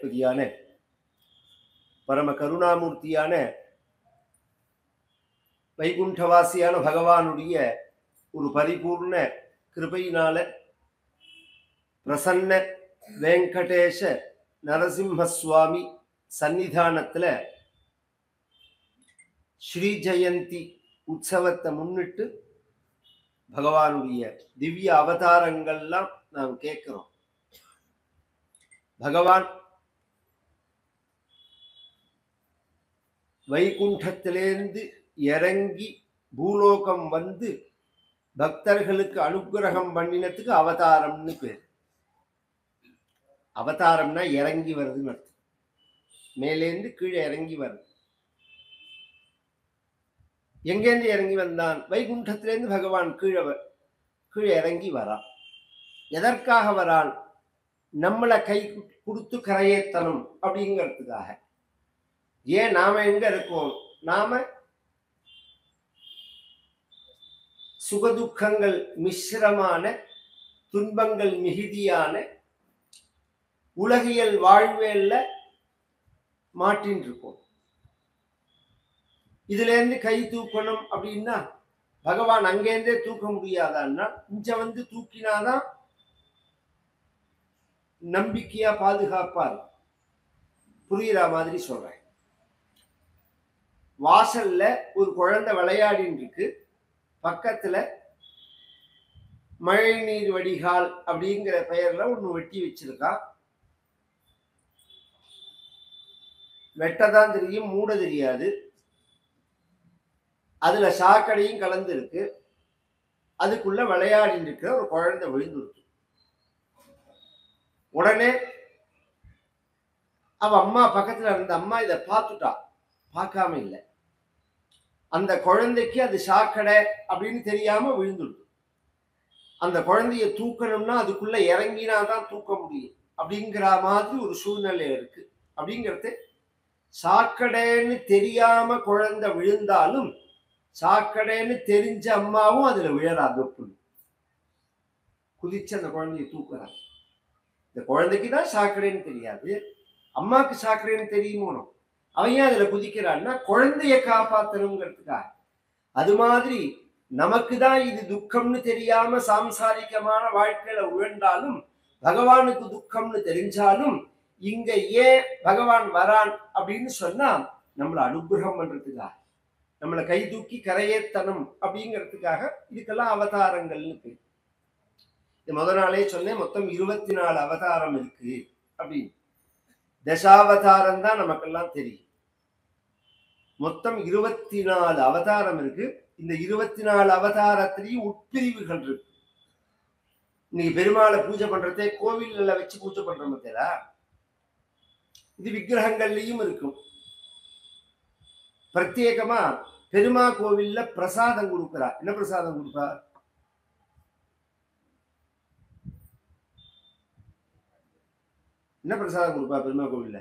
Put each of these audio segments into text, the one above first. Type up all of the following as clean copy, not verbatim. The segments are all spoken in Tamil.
லட்சாதிபதியான பரம கருணாமூர்த்தியான வைகுண்டவாசியான பகவானுடைய ஒரு பரிபூர்ண கிருபையினால பிரசன்ன வெங்கடேஷ நரசிம்ம சுவாமி சன்னிதானத்துல ஸ்ரீ ஜெயந்தி உற்சவத்தை முன்னிட்டு பகவானுடைய திவ்ய அவதாரங்கள்லாம் நாம் கேட்கிறோம். பகவான் வைகுண்டத்திலேருந்து இறங்கி பூலோகம் வந்து பக்தர்களுக்கு அனுகிரகம் பண்ணினதுக்கு அவதாரம்னு பேர். அவதாரம்னா இறங்கி வருதுன்னு அர்த்தம். மேலேந்து கீழே இறங்கி வருது. எங்கேருந்து இறங்கி வந்தான்? வைகுண்டத்திலேருந்து பகவான் கீழே இறங்கி வரான். எதற்காக வரான்? நம்மளை கை கொடுத்து கரையேத்தணும் அப்படிங்கிறதுக்காக. ஏன் நாம எங்க இருக்கோம்? நாம சுகதுக்கங்கள் மிஸ்ரமான துன்பங்கள் மிகுதியான உலகியல் வாழ்வேல்ல மாட்டின் இருக்கோம். இதுல இருந்து கை தூக்கணும் அப்படின்னா பகவான் அங்கேருந்தே தூக்க முடியாதான்னா இங்க வந்து தூக்கினாதான் நம்பிக்கையா பாதுகாப்பார். புரியுற மாதிரி சொல்றேன். வாசல்ல ஒரு குழந்தை விளையாடின்னு இருக்கு. பக்கத்துல மழை நீர் வடிகால் அப்படிங்கிற பெயர்ல ஒண்ணு வெட்டி வச்சிருக்கான். வெட்டதான் தெரியும், மூட தெரியாது. அதுல சாக்கடையும் கலந்து இருக்கு. அதுக்குள்ள விளையாடின்னு இருக்கிற ஒரு குழந்தை விழுந்துருக்கு. உடனே அவ அம்மா பக்கத்துல இருந்த அம்மா இதை பார்த்துட்டா. பார்க்காம இல்லை. அந்த குழந்தைக்கு அது சாக்கடை அப்படின்னு தெரியாம விழுந்துடுது. அந்த குழந்தைய தூக்கணும்னா அதுக்குள்ள இறங்கினாதான் தூக்க முடியும் அப்படிங்கிற மாதிரி ஒரு சூழ்நிலை இருக்கு. அப்படிங்கிறது சாக்கடைன்னு தெரியாம குழந்தை விழுந்தாலும் சாக்கடைன்னு தெரிஞ்ச அம்மாவும் அதுல விழறாது. குதிச்சு அந்த குழந்தைய தூக்குறாங்க. இந்த குழந்தைக்குதான் சாக்கடைன்னு தெரியாது, அம்மாவுக்கு சாக்கடைன்னு தெரியுமோ. அவன் அதுல குதிக்கிறான்னா குழந்தைய காப்பாத்தணுங்கிறதுக்காக. அது மாதிரி நமக்கு தான் இது துக்கம்னு தெரியாம சாம்சாரிகமான வாழ்க்கையில உழந்தாலும் பகவானுக்கு துக்கம்னு தெரிஞ்சாலும் இங்க ஏன் பகவான் வரான் அப்படின்னு சொன்னா நம்மளை அனுகிரகம் பண்றதுக்காக, நம்மளை கை தூக்கி கரையேத்தனம் அப்படிங்கிறதுக்காக. இதுக்கெல்லாம் அவதாரங்கள்னு பேர். முதல் நாளே சொன்னேன், மொத்தம் 24 அவதாரம் இருக்கு அப்படின்னு. தசாவதாரம் தான் நமக்கெல்லாம் தெரியும். மொத்தம் 24 அவதாரம் இருக்கு. இந்த 24 அவதாரத்திலையும் உட்பிரிவுகள் இருக்கு. இன்னைக்கு பெருமாளை பூஜை பண்றதே கோவில்ல வச்சு பூஜை பண்றோம் பார்த்தா, இது விக்கிரகங்கள்லயும் இருக்கும். பிரத்யேகமா பெருமா கோவில்ல பிரசாதம் கொடுக்கிறா. என்ன பிரசாதம் கொடுப்பா? என்ன பிரசாதம் கொடுப்பா பெருமா கோவில்ல?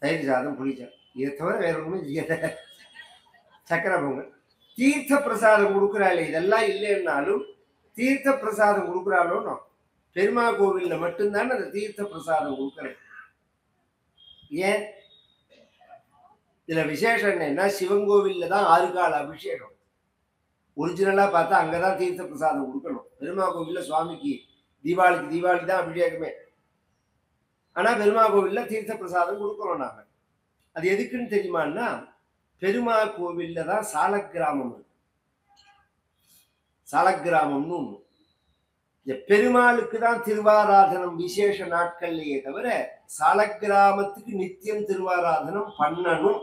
தயிர் சாதம், புளிச்சாதம். இதை தவிர வேற ஒண்ணுமே செய்யல. சக்கரை பொங்கல், தீர்த்த பிரசாதம் கொடுக்குறாளே. இதெல்லாம் இல்லைன்னாலும் தீர்த்த பிரசாதம் கொடுக்குறாளோ. பெருமா கோவில்ல மட்டும்தான் அந்த தீர்த்த பிரசாதம் கொடுக்குறேன். ஏன்? இதுல விசேஷம் என்னன்னா, சிவன் கோவில்ல தான் 6 கால அபிஷேகம். ஒரிஜினலா பார்த்தா அங்கதான் தீர்த்த பிரசாதம் கொடுக்கணும். பெருமா கோவில்ல சுவாமிக்கு தீபாவளி தான் அபிஷேகமே. ஆனா பெருமா கோவில்ல தீர்த்த பிரசாதம் கொடுக்கிறோம் நாம. அது எதுக்குன்னு தெரியுமான்னா, பெருமா கோவில்ல தான் சாலக்கிராமம் இருக்கு. சாலக்கிராமம்னு ஒண்ணு. பெருமாளுக்கு தான் திருவாராதனம் விசேஷ நாட்கள்லயே தவிர சாலக்கிராமத்துக்கு நித்தியம் திருவாராதனம் பண்ணணும்.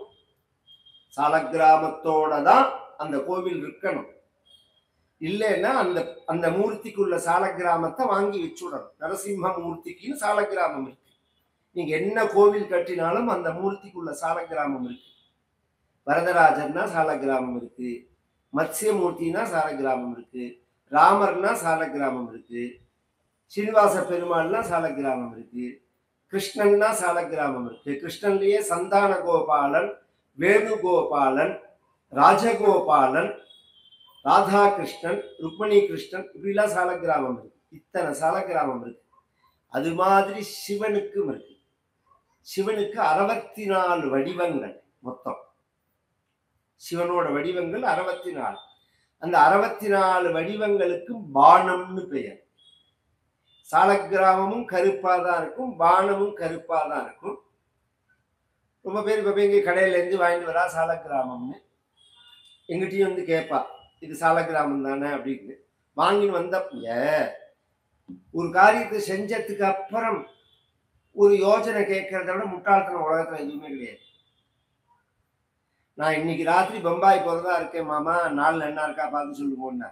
சாலக்கிராமத்தோட தான் அந்த கோவில் இருக்கணும். இல்லைன்னா அந்த அந்த மூர்த்திக்குள்ள சாலக்கிராமத்தை வாங்கி வச்சுடணும். நரசிம்ம மூர்த்திக்குன்னு சாலக்கிராமம் இருக்கு. நீங்க என்ன கோவில் கட்டினாலும் அந்த மூர்த்திக்குள்ள சாலக்கிராமம் இருக்கு. வரதராஜர்னா சாலக்கிராமம் இருக்கு, மத்ஸ்யமூர்த்தினா சாலக்கிராமம் இருக்கு, ராமர்னா சாலக்கிராமம் இருக்கு, ஸ்ரீனிவாச பெருமாள்னா சாலக்கிராமம் இருக்கு, கிருஷ்ணன்னா சாலக்கிராமம் இருக்கு. கிருஷ்ணன்லயே சந்தான கோபாலன், வேணுகோபாலன், ராஜகோபாலன், ராதா கிருஷ்ணன், ருக்மணி கிருஷ்ணன், இப்படிலாம் சாலக்கிராமம் இருக்கு. இத்தனை சாலக்கிராமம் இருக்கு. அது மாதிரி சிவனுக்கும் இருக்கு. சிவனுக்கு 64 வடிவங்கள் மொத்தம். சிவனோட வடிவங்கள் 64. அந்த 64 வடிவங்களுக்கும் பானம்னு பெயர். சாலக்கிராமமும் கருப்பாதான் இருக்கும், பானமும் கருப்பாதான் இருக்கும். ரொம்ப பேர் இப்ப இங்க கடையில இருந்து வாங்கிட்டு வரா சாலக்கிராமம்னு. எங்கிட்டையும் வந்து கேட்பா, இது சாலக்கிராமம் தானே அப்படின்னு. வாங்கின்னு வந்தப்ப ஒரு காரியத்தை செஞ்சதுக்கு அப்புறம் ஒரு யோசனை கேட்கறத விட முட்டாள்தனம் உலகத்துல எதுவுமே கிடையாது. நான் இன்னைக்கு ராத்திரி பம்பாய் போறதா இருக்கேன் மாமா, நாள் என்ன இருக்கா பார்த்து சொல்லுவோம்னா,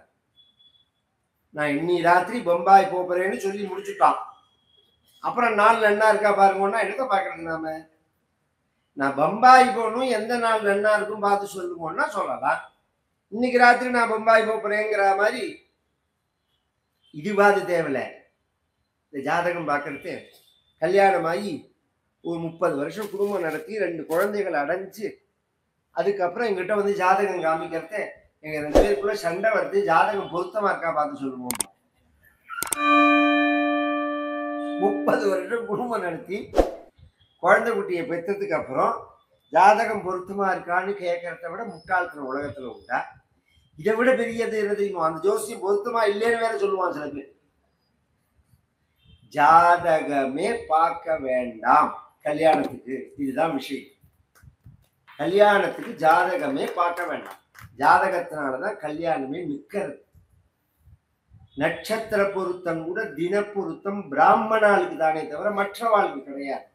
நான் இன்னைக்கு ராத்திரி பம்பாய் போறேன்னு சொல்லி முடிச்சுட்டான். அப்புறம் நாள் என்ன இருக்கா பாருங்கன்னா என்னத்த பாக்குறது நாம? நான் பம்பாய் போகணும், எந்த நாள் என்ன இருக்கும் பார்த்து சொல்லுவோம்னா சொல்லலாம். இன்னைக்கு ராத்திரி நான் பம்பாய் போறேங்கிற மாதிரி இதுவாது தேவையில்ல. இந்த ஜாதகம் பார்க்கறது கல்யாணமாகி ஒரு 30 வருஷம் குடும்பம் நடத்தி 2 குழந்தைகளை அடைஞ்சு அதுக்கப்புறம் எங்கிட்ட வந்து ஜாதகம் காமிக்கிறத எங்க 2 பேருக்குள்ள சண்டை வருது, ஜாதகம் பொருத்தமா இருக்கா பார்த்து சொல்லுவோம். 30 வருஷம் குடும்பம் நடத்தி குழந்தை குட்டியை பெற்றதுக்கு அப்புறம் ஜாதகம் பொருத்தமா இருக்கான்னு கேட்கறத விட முட்டாள்தனம் உலகத்துல உண்டா? இதை விட பெரியது என்ன தெரியுமா? அந்த ஜோசியம் பொருத்தமா இல்லைன்னு வேற சொல்லுவான் சில பேர். ஜாதகமே பார்க்க வேண்டாம் கல்யாணத்துக்கு. இதுதான் விஷயம். கல்யாணத்துக்கு ஜாதகமே பார்க்க வேண்டாம். ஜாதகத்தினாலதான் கல்யாணமே நிக்கிறது. நட்சத்திர பொருத்தம் கூட தின பொருத்தம் பிராமணாளுக்கு தானே தவிர மற்றவாளுக்கு கிடையாது.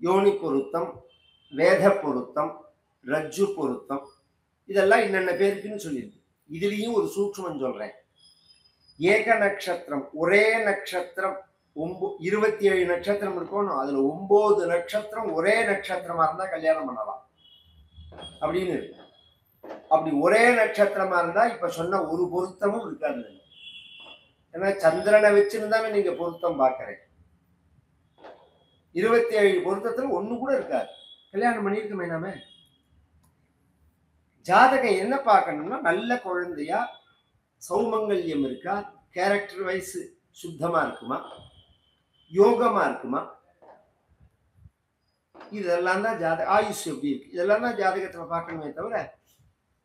யோனி பொருத்தம், வேத பொருத்தம், ரஜ்ஜு பொருத்தம், இதெல்லாம் என்னென்ன பேருக்குன்னு சொல்லியிருக்கு. இதுலயும் ஒரு சூட்சுமம் சொல்றேன். ஏக நட்சத்திரம், ஒரே நட்சத்திரம் 27 நட்சத்திரம் இருக்கணும், அதுல 9 நட்சத்திரம் ஒரே நட்சத்திரமா இருந்தா கல்யாணம் பண்ணலாம் அப்படின்னு இருக்கு. அப்படி ஒரே நட்சத்திரமா இருந்தா இப்ப சொன்ன ஒரு பொருத்தமும் இருக்காது. ஏன்னா சந்திரனை வச்சிருந்தாவே நீங்க பொருத்தம் பார்க்கறேன். 27 பொருத்தத்துல ஒண்ணு கூட இருக்காது. கல்யாணம் பண்ணிருக்கோமே நாம. ஜாதகம் என்ன பார்க்கணும்னா நல்ல குழந்தையா, சௌமங்கல்யம் இருக்கா, கேரக்டர் வைஸ் சுத்தமா இருக்குமா, யோகமா இருக்குமா, இதெல்லாம் தான் ஆயுஷ் எப்படி இருக்கு, இதெல்லாம் தான் ஜாதகத்துல பார்க்கணுமே தவிர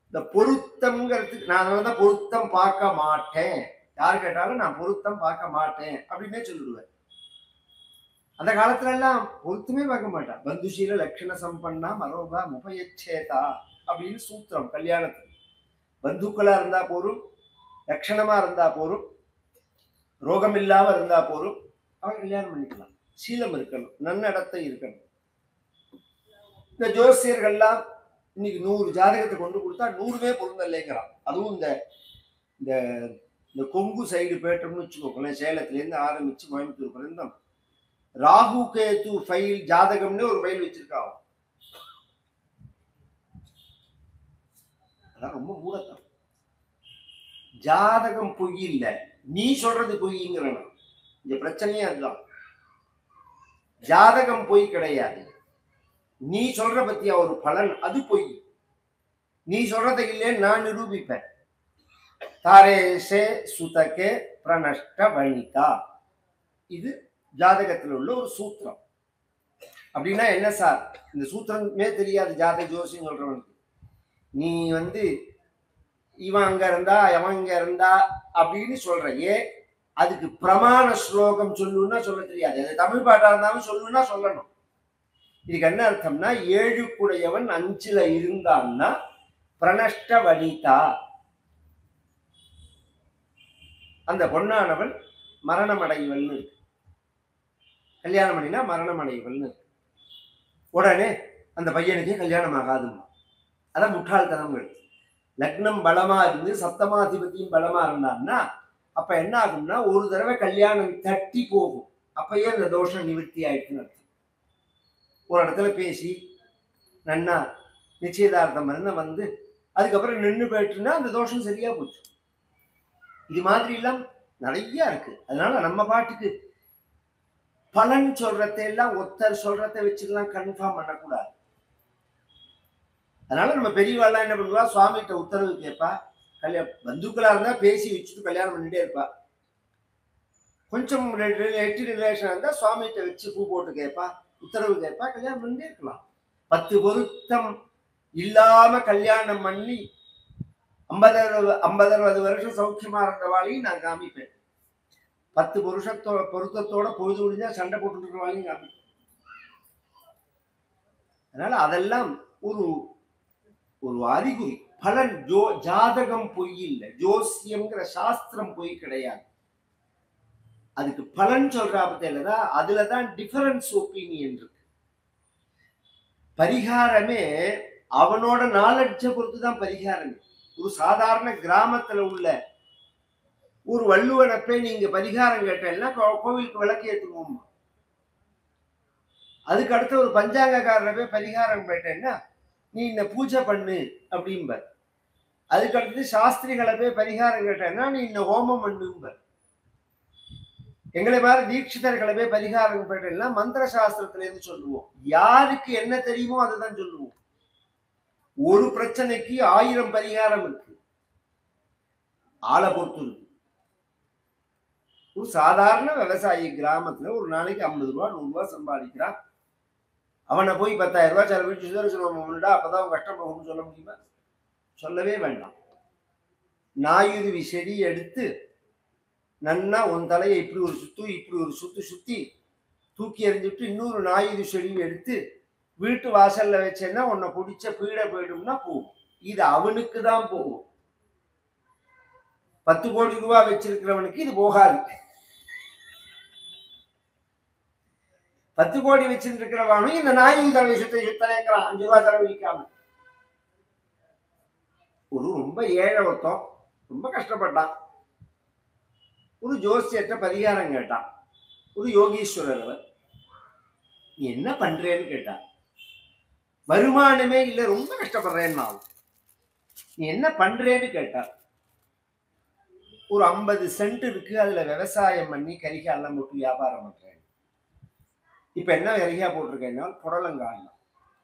இந்த பொருத்தம்ங்கிறதுக்கு நான் அதனாலதான் பொருத்தம் பார்க்க மாட்டேன். யாரு கேட்டாலும் நான் பொருத்தம் பார்க்க மாட்டேன் அப்படின்னே சொல்லிடுவேன். அந்த காலத்துல எல்லாம் பொருத்தமே பார்க்க மாட்டான். பந்துஷீல லட்சண சம்பன்னா மனோபா முபயச்சேதா அப்படின்னு சூத்திரம் கல்யாணத்துக்கு. பந்துக்களா இருந்தா போரும், லட்சணமா இருந்தா போரும், ரோகம் இல்லாம இருந்தா போரும், அவன் கல்யாணம் பண்ணிக்கலாம். சீலம் இருக்கணும், நன்னடத்தை இருக்கணும். இந்த ஜோசியர்கள்லாம் இன்னைக்கு 100 ஜாதகத்தை கொண்டு கொடுத்தா 100மே பொருந்தலைங்கிறான். அதுவும் இந்த கொங்கு சைடு பேட்டம்னு வச்சுக்கோங்களேன், சேலத்துல இருந்து ஆரம்பிச்சு கோயம்புத்தூர் பிறந்தோம், ராகு கேது ஃபைல் ஜாதகம்னு ஒரு ஃபைல் வச்சிருக்காங்க. அதான் ரொம்ப மூடத்தான். ஜாதகம் பொய் இல்லை, நீ சொல்றது பொய்ங்கிற இந்த பிரச்சனையே அதுதான். ஜாதகம் பொய் கிடையாது, நீ சொல்ற பத்தியா ஒரு பலன் அது பொய். நீ சொல்றதை இல்லைன்னு நான் நிரூபிப்பேன். தாரேசே சுதகே பிரணஷ்ட வனிதா, இது ஜாதகத்தில் உள்ள ஒரு சூத்திரம். அப்படின்னா என்ன சார், இந்த சூத்திரமே தெரியாது ஜாதக ஜோசியம் சொல்றவனுக்கு. நீ வந்து இவன் அங்க இருந்தா எவன் இங்க இருந்தா அப்படின்னு சொல்ற, அதுக்கு பிரமாண ஸ்லோகம் சொல்லுன்னா சொல்ல தெரியாது. அது தமிழ் பாட்டா இருந்தாலும் சொல்லுன்னா சொல்லணும். இதுக்கு என்ன அர்த்தம்னா, 7 குடையவன் 5ல இருந்தான்னா பிரணஷ்ட வனிதா, அந்த பொண்ணானவள் மரணம் அடைவல்னு இருக்கு. கல்யாணம் பண்ணினா மரணம் அடைவல்னு இருக்கு. உடனே அந்த பையனுக்கு கல்யாணம் ஆகாதுமா. அதான் முட்டாள்தனம். லக்னம் பலமா இருந்து சப்தமாதிபதியும் பலமா இருந்தான்னா அப்ப என்ன ஆகும்னா ஒரு தடவை கல்யாணம் தட்டி போகும். அப்பயே அந்த தோஷம் நிவர்த்தி ஆயிடுச்சுன்னு அர்த்தம். ஒரு இடத்துல பேசி நன்னா நிச்சயதார்த்தம் வந்து அதுக்கப்புறம் நின்று போயிட்டுன்னா அந்த தோஷம் சரியா போச்சு. இது மாதிரி எல்லாம் நிறைய இருக்கு. அதனால நம்ம பாட்டுக்கு பலன் சொல்றதை எல்லாம் ஒருத்தர் சொல்றதை வச்சுக்கலாம் கன்ஃபார்ம் பண்ணக்கூடாது. அதனால நம்ம பெரியவாள்லாம் என்ன பண்ணுவா, சுவாமிகிட்ட உத்தரவு கேட்பா, பந்துக்களா இருந்தா பேசி வச்சுட்டு கல்யாணம் பண்ணிட்டே இருப்பா. கொஞ்சம் எட்டு ரிலேஷன் இருந்தா சுவாமிகிட்ட வச்சு பூ போட்டு கேட்பா, உத்தரவு கேட்பா, கல்யாணம் பண்ணி இருக்கலாம். 10 பொருத்தம் இல்லாம கல்யாணம் பண்ணி 50-60 வருஷம் சௌக்கியமா இருந்தவாளையும் நான் காமிப்பேன். 10 பொருத்தத்தோட பொழுது முடிஞ்சா சண்டை போட்டு இருக்கிறவாளையும் காமிப்பேன். அதனால அதெல்லாம் ஒரு ஒரு அறிகுறி, பலன். ஜாதகம் பொய் இல்லை, ஜோசியம்ங்கிற சாஸ்திரம் பொய் கிடையாது. அதுக்கு பலன் சொல்றா பத்தியில்தான், அதுலதான் டிஃபரன்ஸ் ஒப்பீனியன் இருக்கு. பரிகாரமே அவனோட நாலெட்ஜை பொறுத்துதான் பரிகாரமே. ஒரு சாதாரண கிராமத்துல உள்ள ஒரு வள்ளுவனை போய் நீங்க பரிகாரம் கேட்டேன்னா கோவிலுக்கு விளக்கு ஏற்றுவோம். அதுக்கு அடுத்த ஒரு பஞ்சாங்கக்காரரை போய் பரிகாரம் கேட்டேன்னா நீ இந்த பூஜை பண்ணு அப்படின்பர். அதுக்கு அடுத்தது சாஸ்திரிகளை போய் பரிகாரம் கேட்டேன்னா நீ இந்த ஹோமம் பண்ணும்பர். எங்களை மாதிரி தீட்சிதர்களை போய் பரிகாரம் கேட்டேன்னா மந்திர சாஸ்திரத்துல இருந்து சொல்லுவோம். யாருக்கு என்ன தெரியுமோ அதுதான் சொல்லுவோம். ஒரு பிரச்சனைக்கு 1000 பரிகாரம் இருக்கு, ஆளை பொறுத்து இருக்கு. ஒரு சாதாரண விவசாயி கிராமத்துல ஒரு நாளைக்கு 50 ரூபா 100 ரூபாய் சம்பாதிக்கிறான். அவனை போய் 10,000 ரூபாய் செலவழிச்சு சுதர்சனம்டா அப்பதான் அவன் கஷ்டம் போகும்னு சொல்ல முடியுமா? சொல்லவே வேண்டாம். நாயுருவி செடி எடுத்து நன்னா உன் தலையை இப்படி ஒரு சுத்து சுத்தி தூக்கி எறிஞ்சிட்டு இன்னொரு நாயுரு செடியை எடுத்து வீட்டு வாசல்ல வச்சேன்னா உன்னை பிடிச்ச பீடை போயிடும்னா போகும். இது அவனுக்கு தான் போகும். 10 கோடி ரூபாய் வச்சிருக்கிறவனுக்கு இது போகாது. 10 கோடி வச்சுட்டு இருக்கிறவனும் இந்த நாயின் தலைவசத்தை சுத்தனைங்கிறான். 5 ரூபாய் செலவழிக்காம. ஒரு ரொம்ப ஏழை ஒருத்தம் ரொம்ப கஷ்டப்பட்டான். ஒரு ஜோசியற்ற பரிகாரம் கேட்டான். ஒரு யோகீஸ்வரர் அவர், நீ என்ன பண்றேன்னு கேட்டான். வருமானமே இல்லை, ரொம்ப கஷ்டப்படுறேன்னு. நீ என்ன பண்றேன்னு கேட்டார். ஒரு 50 சென்ட் இருக்கு, அதுல விவசாயம் பண்ணி கரிகாலாம் போட்டு வியாபாரம் பண்றேன். இப்ப என்ன கரிகா போட்டிருக்கேன்னா புடலங்காய்.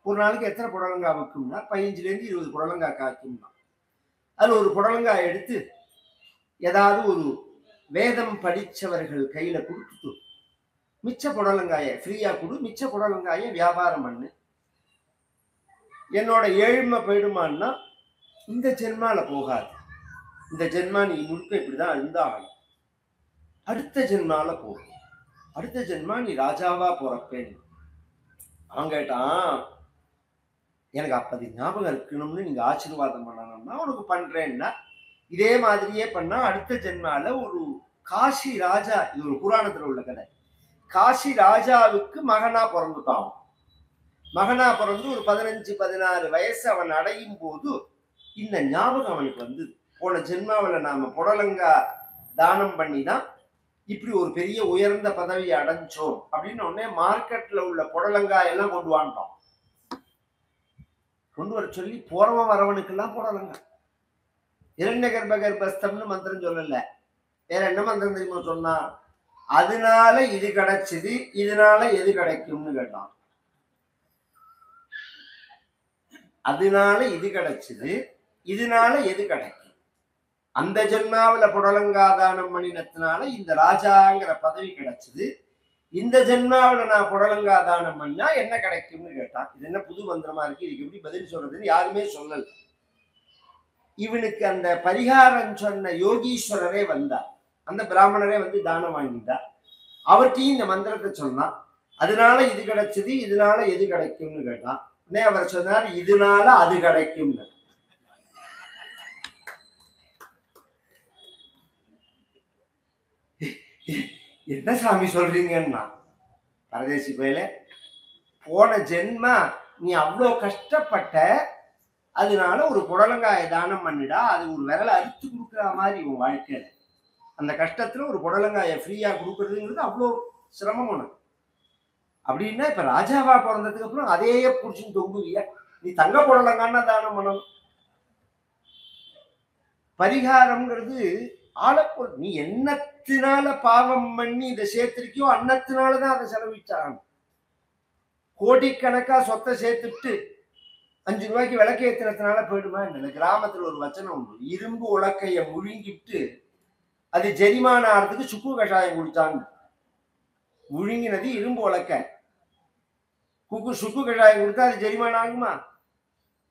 ஒரு நாளைக்கு எத்தனை புடலங்காய் விற்கும்னா 15 to 20 புடலங்காய் காய்க்கும்னா அதுல ஒரு புடலங்காய் எடுத்து ஏதாவது ஒரு வேதம் படிச்சவர்கள் கையில கொடுத்துட்டு மிச்ச புடலங்காய ஃப்ரீயா கொடு, மிச்ச புடலங்காய வியாபாரம் பண்ணு. என்னோட ஏழ்மை போயிடுமான்னா இந்த ஜென்மால போகாது. இந்த ஜென்மா நீ முழுக்க இப்படிதான் இருந்தாகணும். அடுத்த ஜென்மால போகும். அடுத்த ஜென்மா நீ ராஜாவா போறப்பேன். அவன் கேட்டான், எனக்கு அப்படி ஞாபகம் இருக்கணும்னு நீங்க ஆசீர்வாதம் பண்ணணும்னா உனக்கு பண்றேன்னா இதே மாதிரியே பண்ணா அடுத்த ஜென்மால ஒரு காசி ராஜா, இது ஒரு புராணத்துல உள்ள கதை, காசி ராஜாவுக்கு மகனா பிறந்துட்டான். மகனா பிறந்து ஒரு 15-16 வயசு அவன் அடையும் போது இந்த ஞாபகம் அவனுக்கு வந்து, போன ஜென்மாவில் நாம புடலங்கா தானம் பண்ணிதான் இப்படி ஒரு பெரிய உயர்ந்த பதவியை அடைஞ்சோம் அப்படின்னு உடனே மார்க்கெட்ல உள்ள புடலங்காய் எல்லாம் கொண்டு வாண்டோம். கொண்டு வர சொல்லி போறவன் வரவனுக்கெல்லாம் புடலங்காய். இரண்ய கர்ப்பஸ்தம்னு மந்திரம் சொல்லல, வேற என்ன மந்திரம் தெரியுமா சொன்னா, அதனால இது கிடைச்சது, இதனால எது கிடைக்கும்னு கேட்டான். அதனால இது கிடைச்சது, இதனால எது கிடைக்கும். அந்த ஜென்மாவில புடலங்காதானம் பண்ணினத்தினால இந்த ராஜாங்கிற பதவி கிடைச்சது, இந்த ஜென்மாவில நான் புடலங்காதானம் பண்ணா என்ன கிடைக்கும்னு கேட்டான். இது என்ன புது மந்திரமா இருக்கு, இதுக்கு எப்படி பதில் சொல்றதுன்னு யாருமே சொல்லல. இவனுக்கு அந்த பரிகாரம் சொன்ன யோகீஸ்வரரே வந்தார். அந்த பிராமணரே வந்து தானம் வாங்கிட்டார். அவர்கிட்டையும் இந்த மந்திரத்தை சொன்னான். அதனால இது கிடைச்சது, இதனால எது கிடைக்கும்னு கேட்டான். உடனே அவர் சொன்னார், இதனால அது கிடைக்கும்னு. என்ன சாமி சொல்றீங்கன்னா, பரதேசி போயில போன ஜென்மா நீ அவ்வளோ கஷ்டப்பட்ட, அதனால ஒரு புடலங்காயை தானம் பண்ணிடா, அது ஒரு விரலை அறுத்து கொடுக்குற மாதிரி உன் வாழ்க்கையில. அந்த கஷ்டத்துல ஒரு புடலங்காயை ஃப்ரீயா கொடுக்கறதுங்கிறது அவ்வளோ சிரமம் உனக்கு. அப்படின்னா இப்ப ராஜாவா பிறந்ததுக்கு அப்புறம் அதையே புடிச்சுன்னு தொங்குவிய, நீ தங்க புடலங்கான்னா தானம் பண்ணணும். பரிகாரம்ங்கிறது ஆளப்போ, நீ என்னத்தினால பாவம் பண்ணி இதை சேர்த்திருக்கியோ அன்னத்தினாலதான் அதை செலவிச்சாங்க. கோடிக்கணக்கா சொத்தை சேர்த்துட்டு 5 ரூபாய்க்கு விளக்கு ஏத்தினத்தினால போயிடுமா? இந்த கிராமத்துல ஒரு வச்சனம் உண்டு, இரும்பு உலக்கைய முழுங்கிட்டு அது ஜெரிமான ஆகிறதுக்கு சுக்கு கஷாயம் குடிச்சாங்க. முழுங்கினது இரும்பு உலக்க, சுக்கு கஷாயம் கொடுத்தா அது ஜெரிமான ஆகுமா?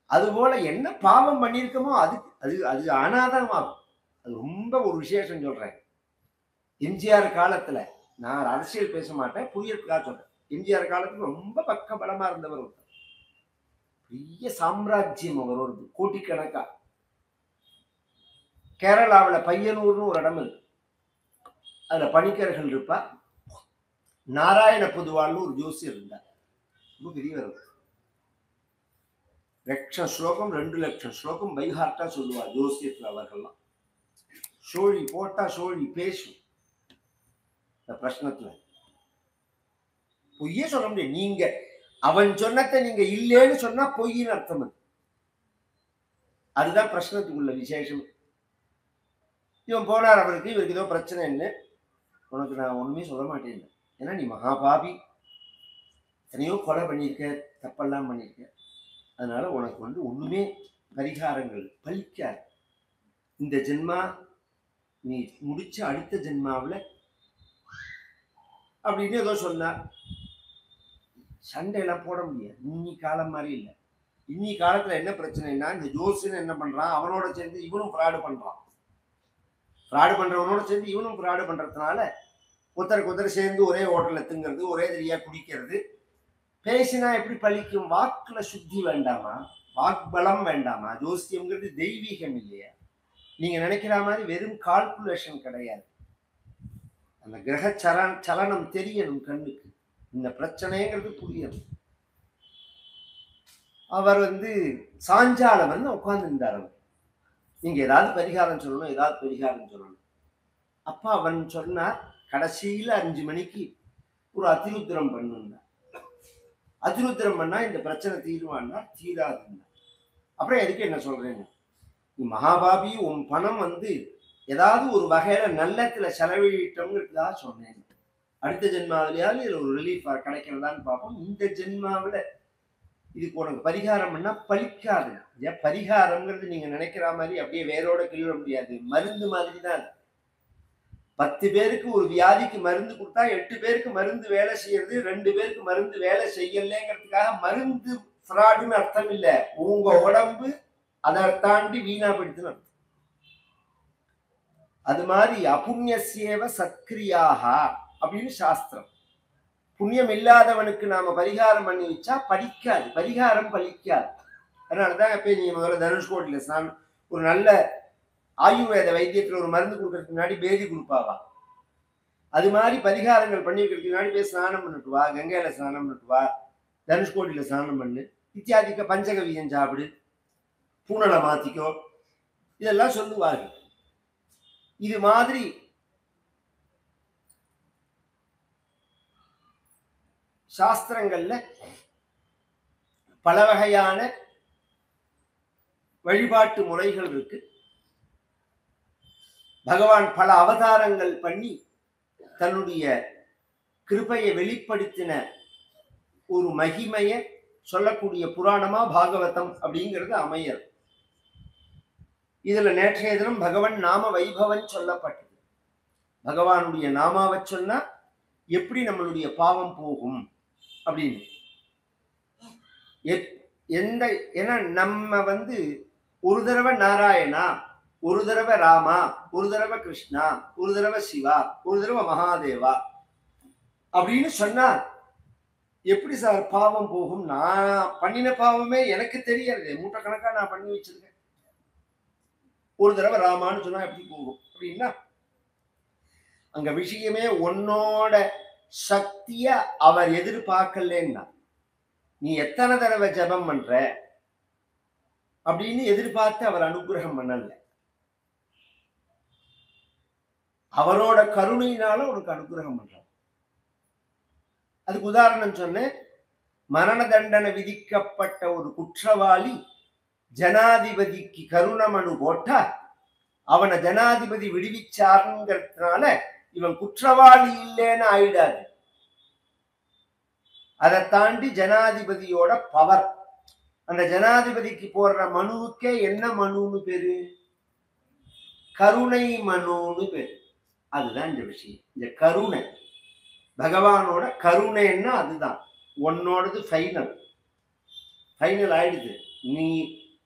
அது போல என்ன பாவம் பண்ணியிருக்கமோ அது அது அது அனாதான் ஆகும். அது ரொம்ப ஒரு விசேஷம் சொல்றேன். எம்ஜிஆர் காலத்துல, நான் அரசியல் பேச மாட்டேன், புரியறதுக்காக சொல்றேன். எம்ஜிஆர் காலத்துல ரொம்ப பக்க பலமா இருந்தவர் ஒருத்தர். பெரிய சாம்ராஜ்யம் அவர் வருது, கோட்டிக்கணக்கா. கேரளாவுல பையனூர்னு ஒரு இடம் இருக்கு. அதுல பணிக்கர்கள் இருப்பா. நாராயண பொதுவாள்னு ஒரு ஜோசியர் இருந்தார். ரொம்ப பெரியவர். 1,00,000 ஸ்லோகம் 2,00,000 ஸ்லோகம் பைஹார்ட்டா சொல்லுவார் ஜோசியத்துல. அவர்கள்லாம் சோழி போட்டா சோழி பேசும். இந்த பிரச்சனத்துல பொய்யே சொல்ல முடியும். நீங்க அவன் சொன்னதை நீங்க இல்லேன்னு சொன்னா பொய்ன்னு அர்த்தம். அதுதான் பிரச்சனத்துக்குள்ள விசேஷம். இவன் போனார், அவருக்கு இவருக்கு ஏதோ பிரச்சனை என்ன, உனக்கு நான் ஒண்ணுமே சொல்ல மாட்டேன், ஏன்னா நீ மகாபாபி, எத்தனையோ கொலை பண்ணியிருக்க, தப்பெல்லாம் பண்ணியிருக்க, அதனால உனக்கு ஒண்ணுமே பரிகாரங்கள் பலிக்காது. இந்த ஜென்மா நீ முடிச்ச அடுத்த ஜென்மாவில் அப்படின்னு ஏதோ சொன்னார். சண்டையெல்லாம் போட முடியாது. இன்னி காலம் மாதிரி இல்லை. இன்னி காலத்துல என்ன பிரச்சனைனா, இந்த ஜோசியன் என்ன பண்றான், அவனோட சேர்ந்து இவனும் ஃப்ராடு பண்றான். ஃப்ராடு பண்றவனோட சேர்ந்து இவனும் ஃப்ராடு பண்றதுனால ஒருத்தருக்கு சேர்ந்து ஒரே ஹோட்டல்ல திங்கிறது, ஒரே தெரியா குடிக்கிறது. பேசினா எப்படி பலிக்கும்? வாக்குல சுத்தி வேண்டாமா? வாக்பலம் வேண்டாமா? ஜோசியம்ங்கிறது தெய்வீகம் இல்லையா? நீங்க நினைக்கிற மாதிரி வெறும் கால்குலேஷன் கிடையாது. அந்த கிரக சலனம் தெரியணும் கண்ணுக்கு. இந்த பிரச்சனைங்கிறது புரியணும். அவர் சாஞ்சால உட்கார்ந்து இருந்தார். அவர் நீங்க ஏதாவது பரிகாரம் சொல்லணும், ஏதாவது பரிகாரம் சொல்லணும். அப்ப அவன் சொன்னார், கடைசியில 5 மணிக்கு ஒரு அதிருத்திரம் பண்ணுங்க. அதிருத்திரம் பண்ணா இந்த பிரச்சனை தீருவான்னா தீராதுன்னா. அப்புறம் எதுக்கு என்ன சொல்றேன்னு, நீ மகாபாபி, உன் பணம் ஏதாவது ஒரு வகையில நல்லத்துல செலவிட்டோம்ங்கிறதுக்காக சொன்னேன். அடுத்த ஜென்மாவிலேயாவது இதுல ஒரு ரிலீஃப் கிடைக்கிறதான்னு பார்ப்போம். இந்த ஜென்மாவில இதுக்கு உனக்கு பரிகாரம் பண்ணா பலிக்காது. பரிகாரம்ங்கிறது நீங்க நினைக்கிற மாதிரி அப்படியே வேரோட கிழிவிட முடியாது. மருந்து மாதிரி தான். 10 பேருக்கு ஒரு வியாதிக்கு மருந்து கொடுத்தா 8 பேருக்கு மருந்து வேலை செய்யறது, 2 பேருக்கு மருந்து வேலை செய்யலங்கிறதுக்காக மருந்து ஃப்ராடுன்னு அர்த்தம் இல்லை. உங்க உடம்பு அதை தாண்டி வீணா போயிடுதுன்னு அர்த்தம். அது மாதிரி அபுண்ணியசேவ சத்கிரியாக அப்படின்னு சாஸ்திரம். புண்ணியம் இல்லாதவனுக்கு நாம பரிகாரம் பண்ணி வச்சா பலிக்காது, பரிகாரம் பலிக்காது. அதனாலதான் எப்ப நீங்க முதல்ல தனுஷ்கோடியில ஸ்நானம், ஒரு நல்ல ஆயுர்வேத வைத்தியத்துல ஒரு மருந்து கொடுக்கறதுக்கு முன்னாடி பேதி கொடுப்பாவா. அது மாதிரி பரிகாரங்கள் பண்ணி வைக்கிறதுக்கு முன்னாடி போய் ஸ்நானம் பண்ணிட்டு வா, கங்கையில ஸ்நானம் பண்ணிட்டு வா, தனுஷ்கோடியில ஸ்நானம் பண்ணு, இத்தியாதிக்க பஞ்சகவியம் சாப்பிடு, பூனலை மாத்திக்கோ, இதெல்லாம் சொல்லுவார்கள். இது மாதிரி சாஸ்திரங்கள்ல பல வகையான வழிபாட்டு முறைகள் இருக்கு. பகவான் பல அவதாரங்கள் பண்ணி தன்னுடைய கிருபையை வெளிப்படுத்தின ஒரு மகிமையை சொல்லக்கூடிய புராணமா பாகவதம் அப்படிங்கிறது அமையர். இதுல நேற்றைய தினம் பகவான் நாம வைபவன் சொல்லப்பட்டது. பகவானுடைய நாமாவை சொன்னா எப்படி நம்மளுடைய பாவம் போகும் அப்படின்னு. ஏன்னா நம்ம ஒரு தடவை நாராயணா, ஒரு தடவை ராமா, ஒரு தடவை கிருஷ்ணா, ஒரு தடவை சிவா, ஒரு தடவை மகாதேவா அப்படின்னு சொன்னா எப்படி சார் பாவம் போகும்? நான் பண்ணின பாவமே எனக்கு தெரியறது, மூட்டை கணக்கா நான் பண்ணி வச்சிருக்கேன். ஒரு தடவை ராமான்னு சொன்னா எப்படி போகும் அப்படின்னா, அங்க விஷயமே உன்னோட சக்திய அவர் எதிர்பார்க்கலன்னா, நீ எத்தனை தடவை ஜபம் பண்ற அப்படின்னு எதிர்பார்த்து அவர் அனுகிரகம் பண்ணல. அவரோட கருணையினால உனக்கு அனுகிரகம் பண்றார். அதுக்கு உதாரணம் சொன்னேன். மரண தண்டனை விதிக்கப்பட்ட ஒரு குற்றவாளி ஜனாதிபதிக்கு கருணமனு போட்டா அவனை ஜனாதிபதி விடுவிச்சாருங்கிறதுனால இவன் குற்றவாளி இல்லைன்னு ஆயிடாது. அதை தாண்டி ஜனாதிபதியோட பவர். அந்த ஜனாதிபதிக்கு போடுற மனுவுக்கே என்ன மனுன்னு பேரு? கருணை மனுன்னு பேரு. அதுதான் இந்த விஷயம். இந்த கருணை, பகவானோட கருணைன்னா அதுதான். உன்னோடது ஃபைனல் ஆயிடுது. நீ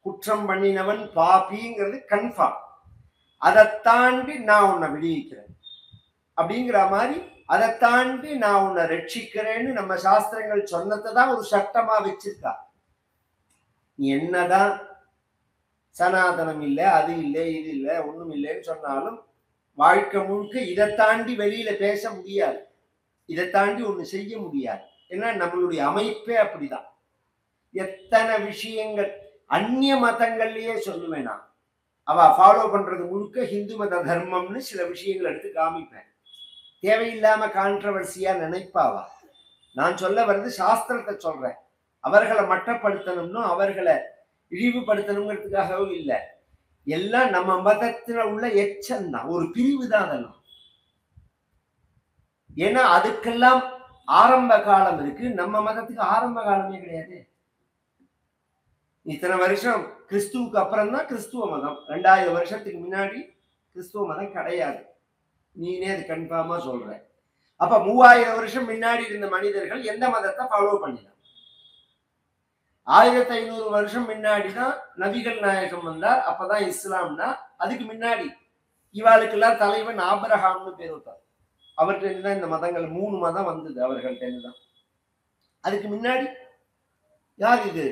குற்றம் பண்ணினவன் பாப்பிங்கிறது கன்ஃபார்ம். அதை தாண்டி நான் உன்னை விடுவிக்கிறேன் அப்படிங்கிற மாதிரி, அதை தாண்டி நான் உன்னை ரட்சிக்கிறேன்னு நம்ம சாஸ்திரங்கள் சொன்னதை தான் ஒரு சட்டமா வச்சிருக்கா. நீ என்னதான் சனாதனம் இல்லை, அது இல்லை, இது இல்லை, ஒண்ணும் இல்லைன்னு சொன்னாலும் வாழ்க்கை முழுக்க இதை தாண்டி வெளியில பேச முடியாது, இதை தாண்டி ஒண்ணு செய்ய முடியாது. ஏன்னா நம்மளுடைய அமைப்பே அப்படிதான். எத்தனை விஷயங்கள் அந்நிய மதங்கள்லயே சொல்லுவேன் நான், அவ ஃபாலோ பண்றது முழுக்க ஹிந்து மத தர்மம்னு சில விஷயங்கள் எடுத்து காமிப்பேன். தேவையில்லாம கான்ட்ரவர்சியா நினைப்பாவா. நான் சொல்ல வர்றது சாஸ்திரத்தை சொல்றேன். அவர்களை மட்டப்படுத்தணும்னு, அவர்களை இழிவுபடுத்தணுங்கிறதுக்காகவும் இல்லை. எல்லாம் நம்ம மதத்துல உள்ள எச்சம் தான், ஒரு பிரிவு தான் அதெல்லாம். ஏன்னா அதுக்கெல்லாம் ஆரம்ப காலம் இருக்கு, நம்ம மதத்துக்கு ஆரம்ப காலமே கிடையாது. இத்தனை வருஷம் கிறிஸ்துவுக்கு அப்புறம் தான் கிறிஸ்துவ மதம். 2000 வருஷத்துக்கு முன்னாடி கிறிஸ்துவ மதம் கிடையாது. நீனே அது கன்ஃபார்மா சொல்ற. அப்ப 3000 வருஷம் முன்னாடி இருந்த மனிதர்கள் எந்த மதத்தை ஃபாலோ பண்ணினாங்க? 1500 வருஷம் முன்னாடிதான் நபிகள் நாயகம் வந்தார், அப்பதான் இஸ்லாம்னா. அதுக்கு முன்னாடி இவாளுக்கெல்லாம் தலைவன் ஆபிரஹாம்னு பேர் வைத்தார். அவர்கிட்ட தான் இந்த மதங்கள் 3 மதம் வந்தது, அவர்கள்ட்ட தான். அதுக்கு முன்னாடி யார் இது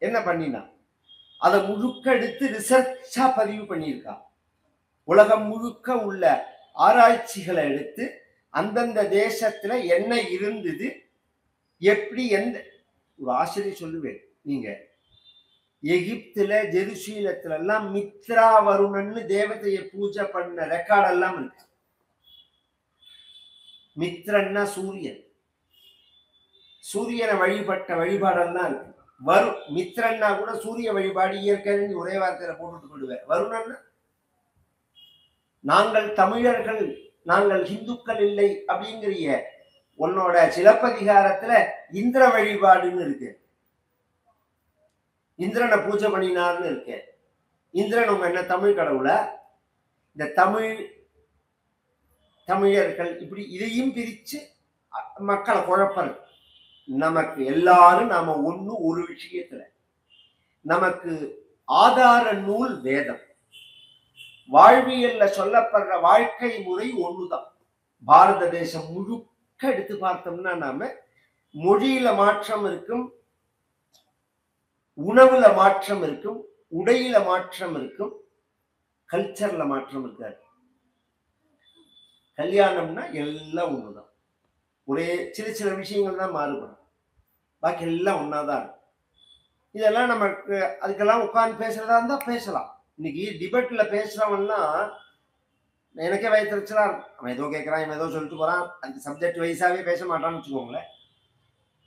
என்ன பண்ணினா? அதை முழுக்க எடுத்து ரிசர்ச்சா பதிவு பண்ணியிருக்கா. உலகம் முழுக்க உள்ள ஆராய்ச்சிகளை எடுத்து அந்தந்த தேசத்துல என்ன இருந்தது, எப்படி, எந்த ஒரு ஆசிரியர் சொல்லுவேன், நீங்க எகிப்துல ஜெருசீலத்துல எல்லாம் மித்ரா வருணன்னு தேவதையை பூஜை பண்ண ரெக்கார்ட் எல்லாம் இருக்கு. மித்ரன்னா சூரியன், சூரியனை வழிபட்ட வழிபாடெல்லாம் இருக்கு. மித்ரன்னா கூட சூரிய வழிபாடு இயற்கைன்னு ஒரே வார்த்தையில போட்டுட்டு போடுவேன். வருணன்னா நாங்கள் தமிழர்கள், நாங்கள் இந்துக்கள் இல்லை அப்படிங்கிறிய உன்னோட சிலப்பதிகாரத்துல இந்திர வழிபாடுன்னு இருக்கு, இந்திரனை பூஜை பண்ணினார்னு இருக்கு. இந்திரன் உங்க என்ன தமிழ் கடவுள? இந்த தமிழர்கள் இப்படி இதையும் பிரிச்சு மக்களை குழப்பறது. நமக்கு எல்லாரும் நாம ஒண்ணு ஒரு விஷயத்துல, நமக்கு ஆதார நூல் வேதம். வாழ்வியல்ல சொல்லப்படுற வாழ்க்கை முறை ஒண்ணுதான். பாரத தேசம் முழுக்க எடுத்து பார்த்தோம்னா நாம மொழியில மாற்றம் இருக்கும், உணவுல மாற்றம் இருக்கும், உடையில மாற்றம் இருக்கும், கல்ச்சர்ல மாற்றம் இருக்காது. கல்யாணம்னா எல்லாம் ஒண்ணுதான், ஒரே சில சில விஷயங்கள் தான் மாறுபடும், பாக்கி எல்லாம் ஒன்னாதான் இருக்கும். இதெல்லாம் நமக்கு அதுக்கெல்லாம் உட்கார்ந்து பேசுறதா இருந்தா பேசலாம். இன்னைக்கு டிபேட்ல பேசுறவன்னா எனக்கே வயசுச்சலா இருக்கும். அவன் ஏதோ கேட்கறான், இவன் ஏதோ சொல்லிட்டு போறான், அதுக்கு சப்ஜெக்ட் வைஸாவே பேச மாட்டான்னு வச்சுக்கோங்களேன்.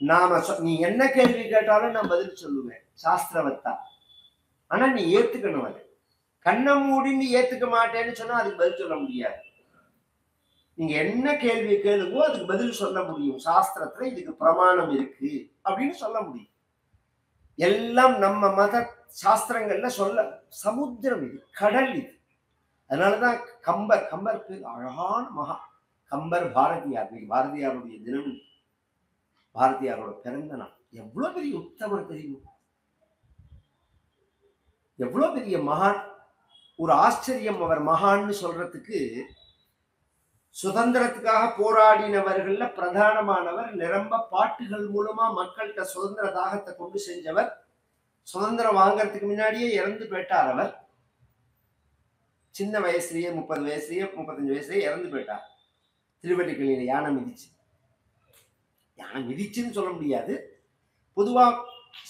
நாம நீ என்ன கேள்வி கேட்டாலும் நான் பதில் சொல்லுவேன் சாஸ்திரவத்தா. ஆனா நீ ஏத்துக்கணும். அது கண்ணை மூடின்னு ஏத்துக்க மாட்டேன்னு சொன்னா அதுக்கு பதில் சொல்ல முடியாது. நீங்க என்ன கேள்வி கேளுங்கோ அதுக்கு பதில் சொல்ல முடியும். சாஸ்திரத்துல இதுக்கு பிரமாணம் இருக்கு அப்படின்னு சொல்ல முடியும். எல்லாம் நம்ம மத சாஸ்திரங்கள்ல சொல்ல சமுத்திரம் இது, கடல் இது. அதனாலதான் கம்பர் பேர் அழகான மகா கம்பர் பாரதியார். பாரதியாருடைய தினம், பாரதியாரோட பிறந்த நாள். எவ்வளவு பெரிய உத்தமர் தெரியும், எவ்வளவு பெரிய மகான். ஒரு ஆச்சரியம், அவர் மகான்னு சொல்றதுக்கு சுதந்திரத்துக்காக போராடினவர்கள்ல பிரதானமானவர், நிரம்ப பாட்டுகள் மூலமா மக்கள்கிட்ட சுதந்திர தாகத்தை கொண்டு செஞ்சவர். சுதந்திரம் வாங்கறதுக்கு முன்னாடியே இறந்து போயிட்டார் அவர். சின்ன வயசுலயே 30 வயசுலயே 35 வயசுலயே இறந்து போயிட்டார். திருவள்ளிக்கலையில யானை மிதிச்சு. யானை மிதிச்சுன்னு சொல்ல முடியாது, பொதுவா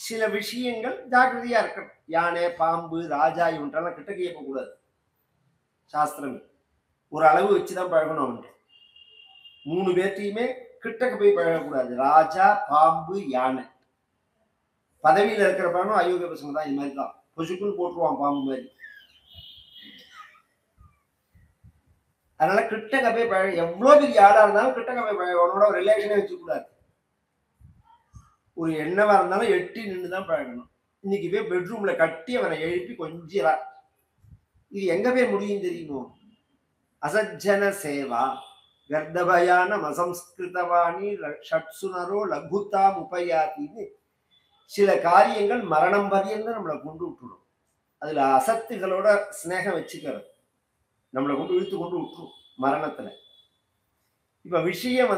சில விஷயங்கள் ஜாக்கிரதையா இருக்கணும். யானை, பாம்பு, ராஜா இவன்றெல்லாம் கிட்டக்கையே போக கூடாது. சாஸ்திரம் ஒரு அளவு வச்சுதான் பழகணும். அவன்ட்டு 3 பேர்த்தையுமே கிட்டக்கு போய் பழகக்கூடாது. ராஜா, பாம்பு, யானை. பதவியில இருக்கிற பழகம் அயோக்கிய பசங்க தான். இது மாதிரி தான் பொசுக்குன்னு போட்டுருவான் பாம்பு மாதிரி. அதனால கிட்டக்க போய் பழக, எவ்வளவு பெரிய ஆளா இருந்தாலும் கிட்டக்க போய் பழக, அவனோட ரிலேஷனே வச்சுக்கூடாது. ஒரு என்னவா இருந்தாலும் எட்டி நின்றுதான் பழகணும். இன்னைக்கு போய் பெட்ரூம்ல கட்டி அவனை எழுப்பி கொஞ்சிறார். இது எங்க போய் முடியும் தெரியுமோ? அசஜ்ஜன சேவா கர்தபயானம் அசம்ஸ்கிருதவாணி ஷட்சுனரோ லகுதாம் உபயாத்தின்னு சில காரியங்கள் மரணம் பரியந்த நம்மளை கொண்டு விட்டுடும். அதுல அசத்துகளோட ஸ்நேகம் வச்சுக்கிறது நம்மளை கொண்டு இழுத்து கொண்டு விட்டுரும் மரணத்துல. இப்ப விஷயம்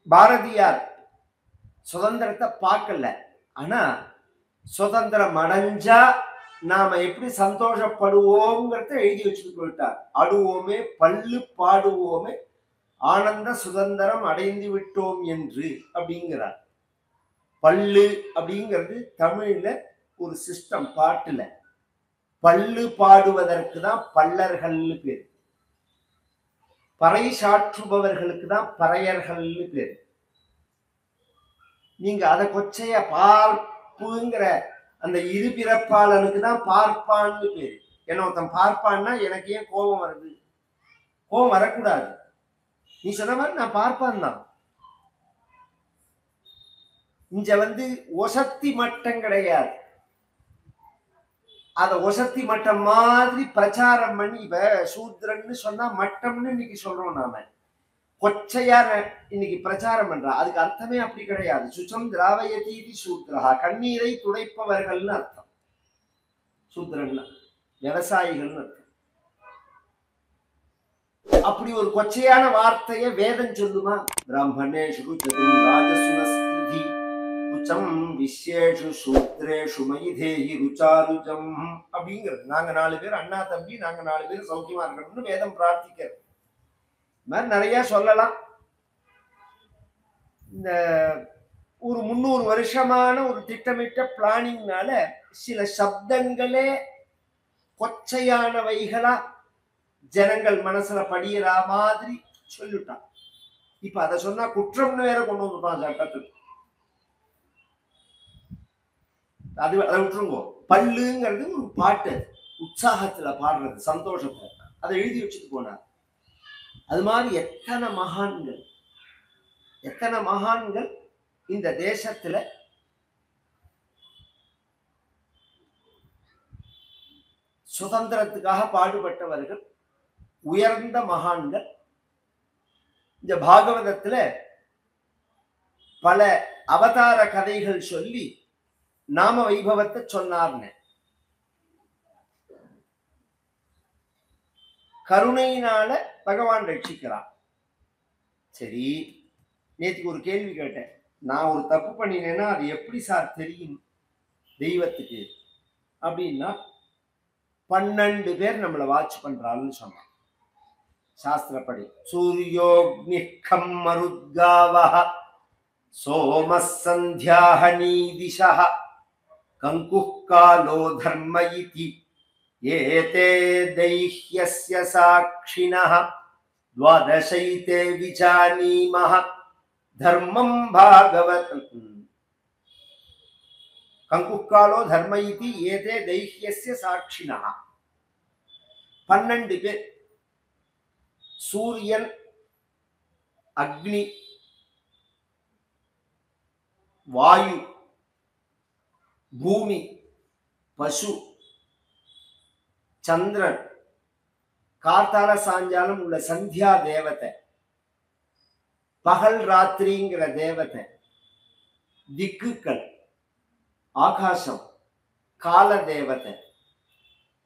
பாரதியார் சுதந்திரத்தை பார்க்கல. ஆனா சுதந்திரம் அடைஞ்சா நாம எப்படி சந்தோஷப்படுவோம்ங்கிறத எழுதி வச்சுட்டு போயிட்டார். ஆடுவோமே பல்லு பாடுவோமே ஆனந்த சுதந்திரம் அடைந்து விட்டோம் என்று அப்படிங்கிறார். பல்லு அப்படிங்கிறது தமிழ்ல ஒரு சிஸ்டம். பாட்டுல பல்லு பாடுவதற்கு தான் பல்லர்கள்னு பேர், பறை சாற்றுபவர்களுக்கு தான் பறையர்கள்னு பேர். நீங்க அதை கொச்சைய பார்ப்புங்கிற அந்த இருபிறப்பாளனுக்கு தான் பார்ப்பான்னு பேரு. என்ன ஒருத்தன் பார்ப்பான்னா எனக்கு ஏன் கோபம் வருது? கோபம் வரக்கூடாது. நீ சொன்ன மாதிரி நான் பார்ப்பான் தான். இங்க ஒசத்தி மட்டம் கிடையாது. அத ஒசத்தி மட்டம் மாதிரி பிரச்சாரம் பண்ணி இப்ப சூத்ரன்னு சொன்னா மட்டம்னு இன்னைக்கு சொல்றோம். நாம கொச்சையா இன்னைக்கு பிரச்சாரம் பண்றா. அதுக்கு அர்த்தமே அப்படி கிடையாது. சுச்சம் திராவயதீதி சூத்ரஹா, கண்ணீரை துடைப்பவர்கள்னு அர்த்தம். சூத்ரன்னா விவசாயிகள்னு அர்த்தம். அப்படி ஒரு கொச்சையான வார்த்தைய வேதம் சொல்லுமா? பிராமணேஷு ராஜசுனஸ்தி உச்சம் விஸ்யேஷு சூத்ரேஷு மயிதேஹி ருச்சாருஜம் அப்படிங்கிறது. நாங்க 4 பேர் அண்ணா தம்பி, நாங்க 4 பேர் சௌக்கியமா இருக்கணும்னு வேதம் பிரார்த்திக்கிறது. மாதிரி நிறைய சொல்லலாம். இந்த ஒரு 300 வருஷமான ஒரு திட்டமிட்ட பிளானிங்னால சில சப்தங்களே கொச்சையானவைகளா ஜனங்கள் மனசுல படிகிற மாதிரி சொல்லிட்டான். இப்ப அதை சொன்னா குற்றம்னு வேற கொண்டு வந்துட்டான் சட்டத்துக்கு. அதை விட்டுருங்கோ. பல்லுங்கிறது ஒரு பாட்டு, உற்சாகத்துல பாடுறது, சந்தோஷத்துல. அதை எழுதி வச்சுட்டு போனார். அது மாதிரி எத்தனை மகான்கள் இந்த தேசத்துல சுதந்திரத்துக்காக பாடுபட்டவர்கள், உயர்ந்த மகான்கள். இந்த பாகவதத்துல பல அவதார கதைகள் சொல்லி நாம வைபவத்தை சொன்னார்னு. கருணையினால பகவான் ரட்சிக்கிறான். சரி, நேற்றுக்கு ஒரு கேள்வி கேட்டேன். நான் ஒரு தப்பு பண்ணினேன்னா அது எப்படி சார் தெரியும் தெய்வத்துக்கு அப்படின்னா, 12 பேர் நம்மளை வாட்ச் பண்றான்னு சொன்னான் சாஸ்திரப்படி. சூரியோக்னிக்கம் மருத்காவஹ சோமஸ் சந்தியாஹனீதிஷா கங்குஹ் காலோ தர்ம இதி ஏதே தைஹ்யஸ்ய சாக்ஷிணஹ த்வாதசைதே விஜானீமஹ தர்மம் பாகவதம். கங்குஹ் காலோ தர்ம இதி ஏதே தைஹ்யஸ்ய சாக்ஷிணஹ. 12 பேர். சூரியன், அக்னி, வாயு, பூமி, பசு, சந்திரன், கார்த்தால சாயங்காலம் உள்ள சந்தியா தேவதை, பகல் ராத்திரிங்கிற தேவதை, திக்குக்கள், ஆகாசம், கால தேவதை.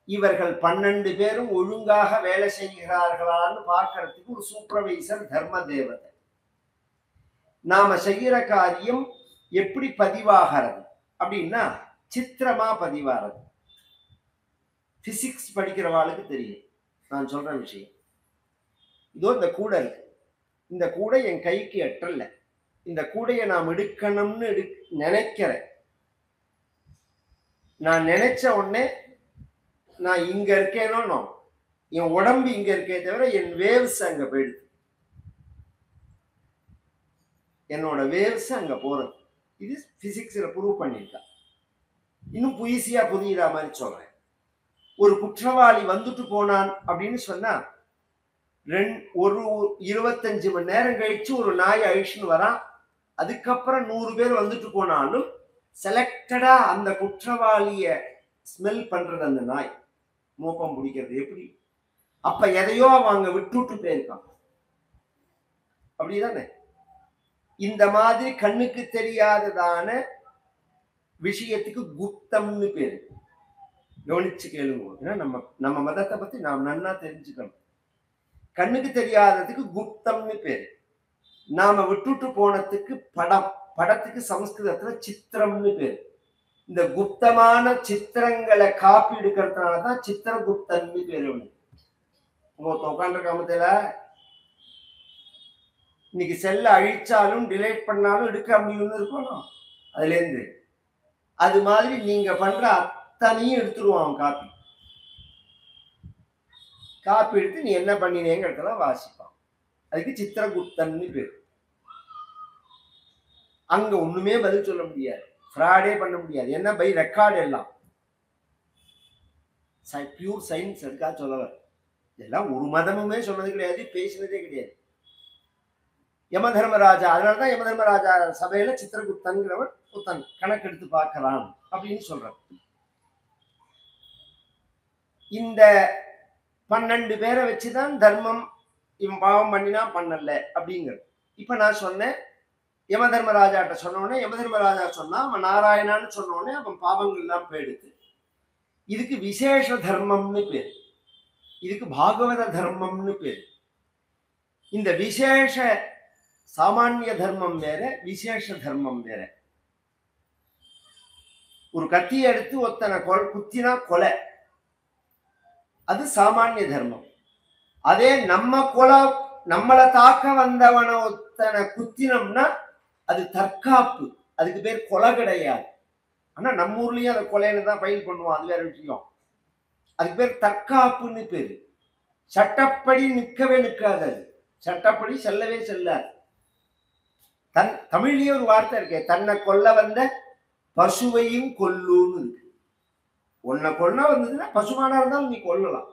இவர்கள் 12 பேரும் ஒழுங்காக வேலை செய்கிறார்களான்னு பார்க்கறதுக்கு ஒரு சூப்பர்வைசர் தர்ம தேவதை. நாம செய்கிற காரியம் எப்படி பதிவாகிறது அப்படின்னா சித்திரமா பதிவாகிறது. பிசிக்ஸ் படிக்கிறவாளுக்கு தெரியும் நான் சொல்ற விஷயம். இதோ இந்த கூடை இருக்கு. இந்த கூடை என் கைக்கு எட்டல. இந்த கூடையை நாம் எடுக்கணும்னு நினைக்கிறேன். நான் நினைச்ச உடனே நான் இங்க இருக்கேனோ, என் உடம்பு இங்க இருக்கே தவிர என் வேவ்ஸ் அங்க போயிடுது. என்னோட வேவ்ஸ் அங்க போறது. இது பிசிக்ஸ்ல ப்ரூவ் பண்ணிருக்கா. இன்னும் ஈஸியா புரியுற மாதிரி சொல்றேன். ஒரு குற்றவாளி வந்துட்டு போனான் அப்படின்னு சொன்னா ஒரு 25 மணி நேரம் கழிச்சு ஒரு நாய் அழிச்சுன்னு வரான். அதுக்கப்புறம் 100 பேர் வந்துட்டு போனாலும் செலக்டடா அந்த குற்றவாளிய ஸ்மெல் பண்றது அந்த நாய். மோப்பம் பிடிக்கிறது எப்படி? அப்ப எதையோ அவங்க விட்டுட்டு போயிருக்கான். அப்படிதானே? இந்த மாதிரி கண்ணுக்கு தெரியாததான விஷயத்துக்கு குப்தம்னு பேரு. கவனிச்சு கேளுங்க. ஏன்னா நம்ம மதத்தை பத்தி நாம் நன்னா தெரிஞ்சுக்கணும். கண்ணுக்கு தெரியாததுக்கு குப்தம்னு பேரு. நாம விட்டுட்டு போனதுக்கு படத்துக்கு சமஸ்கிருதத்துல சித்திரம்னு பேரு. இந்த குப்தமான சித்திரங்களை காப்பி எடுக்கிறதுனாலதான் சித்திரகுப்தன்னு பேரு. உட்காண்ட காமத்துல இன்னைக்கு செல்ல அழிச்சாலும் டிலேட் பண்ணாலும் எடுக்க முடியும்னு இருக்கணும். அதுல இருந்து அது மாதிரி நீங்க பண்ற அத்தனையும் எடுத்துருவான் காப்பி எடுத்து நீ என்ன பண்ணினேங்கிறத வாசிப்பான். அதுக்கு சித்திரகுப்தன்னு பேரு. அங்க ஒண்ணுமே பதில் சொல்ல முடியாது, ஃப்ராடே பண்ண முடியாது. என்ன பை ரெக்கார்டு எல்லாம் பியூர் சயின்ஸ். அதுக்காக சொல்லல, இதெல்லாம் ஒரு மதமுமே சொன்னது கிடையாது, பேசினதே கிடையாது. யம தர்மராஜா, அதனாலதான் யம தர்மராஜா சபையில சித்திரகுப்தன்கிறவன் புத்தன் கணக்கெடுத்து பார்க்கலாம் அப்படின்னு சொல்றான். இந்த 12 பேரை வச்சுதான் தர்மம், இவன் பாவம் பண்ணினா பண்ணல அப்படிங்கிறது. இப்ப நான் சொன்னேன், யம தர்மராஜாட்ட சொன்னோடனே யம தர்மராஜா சொன்னா அவன் நாராயணான்னு சொன்னோடனே அவன் பாவங்கள் எல்லாம் போயிடுது. இதுக்கு விசேஷ தர்மம்னு பேரு, இதுக்கு பாகவத தர்மம்னு பேரு. இந்த விசேஷ சாமானிய தர்மம் வேற, விசேஷ தர்மம் வேற. ஒரு கத்தியை எடுத்து ஒத்தனை குத்தினா கொலை, அது சாமானிய தர்மம். அதே நம்மளை தாக்க வந்தவன ஒத்தனை குத்தினோம்னா அது தற்காப்பு, அதுக்கு பேர் கொலை கிடையாது. ஆனா நம்ம ஊர்லயும் அந்த கொலைன்னு தான் ஃபைல் பண்ணுவோம், அது வேற விஷயம். அதுக்கு பேர் தற்காப்புன்னு பேரு. சட்டப்படி நிற்கவே நிற்காது, அது சட்டப்படி செல்லவே செல்லாது. தமிழ்லயே ஒரு வார்த்தை இருக்கு, தன்னை கொல்ல வந்த பசுவையும் கொல்லுன்னு இருக்கு. உன்னை கொல்ல வந்ததுன்னா பசுமானா இருந்தாலும் நீ கொல்லலாம்.